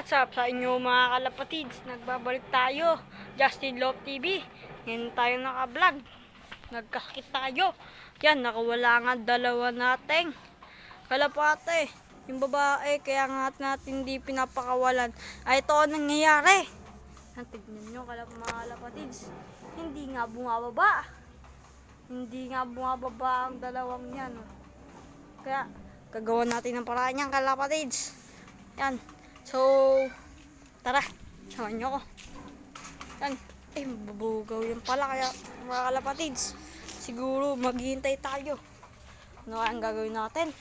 What's up sa inyo mga kalapatids? Nagbabalik tayo, Justin Love TV. Ngayon tayo naka-vlog. Nagkasakit tayo. Yan, nakawala nga dalawa nating kalapate. Yung babae, kaya nga natin hindi pinapakawalan. Ay, ito ang nangyayari. Tignan nyo mga kalapatids. Hindi nga bumababa. Hindi nga bumababa ang dalawang yan. Kaya, gagawa natin ng paraan yan kalapatids. Yan. So, tara, samahan nyo ko. Yan, mabubugaw yan pala. Kaya, mga kalapatids, siguro maghihintay tayo. Ano kaya ang gagawin natin?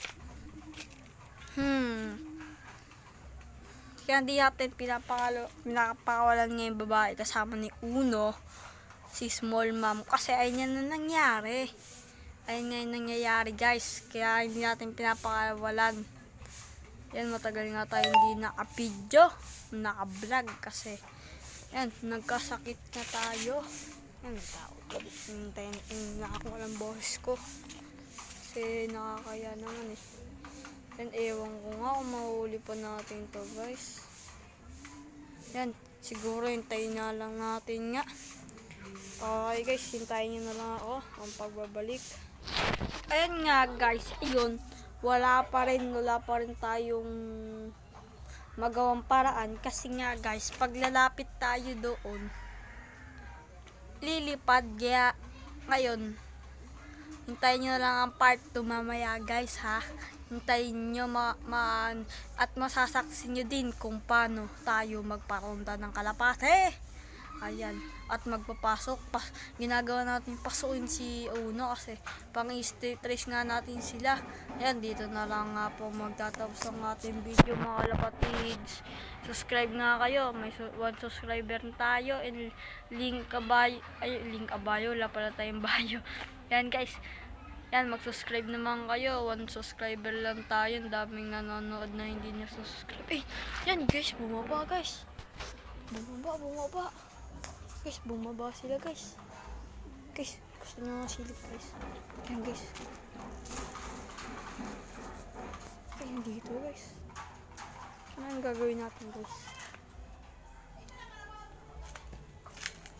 Kaya hindi natin pinapakawalan ngayon babae kasama ni Uno, si Small Mom. Kasi ayun yan na nangyari. Ayun nga yung nangyayari guys. Kaya hindi natin pinapakawalan. Yan, matagal nga tayo hindi naka-video, naka-vlog kasi yan, nagkasakit na tayo. Yan, tao ko. Nakakuha lang boses ko. Kasi nakakaya naman eh. Yan, ewan ko nga kung mahuli pa natin to guys. Yan, siguro hintayin na lang natin nga. Okay guys, hintayin nyo na lang ako ang pagbabalik. Ayan nga guys, ayun. Wala pa rin tayong magawang paraan kasi nga guys, paglalapit tayo doon lilipad, kaya ngayon hintayin nyo na lang ang part 2 mamaya guys ha. Hintayin nyo at masasaksi nyo din kung paano tayo magparonda ng kalapate. Ayan, at magpapasok ginagawa natin pasukin si Uno kasi pang street race nga natin sila. Ayan, dito na lang nga po magtatapos ang ating video mga kalapatids. Subscribe nga kayo, may 1 subscriber na tayo, and link abayo, wala pala tayong bayo. Yan guys, yan, mag-subscribe naman kayo, 1 subscriber lang tayo, ang daming nanonood na hindi niya subscribe. Yan guys, bumaba guys, bumaba guys, bumaba sila guys. Guys, gusto nyo nga silip guys. Yan guys. Ayun dito guys. Ano ang gagawin natin guys?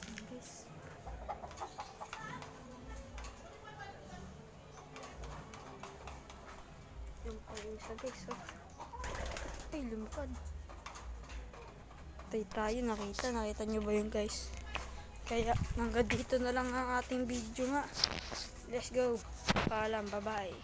Yan guys. Yung pag-isa guys. Ay, lumipad. Tayo, nakita nyo ba yun guys? Kaya hanggang dito na lang ang ating video nga. Let's go. Paalam, bye bye.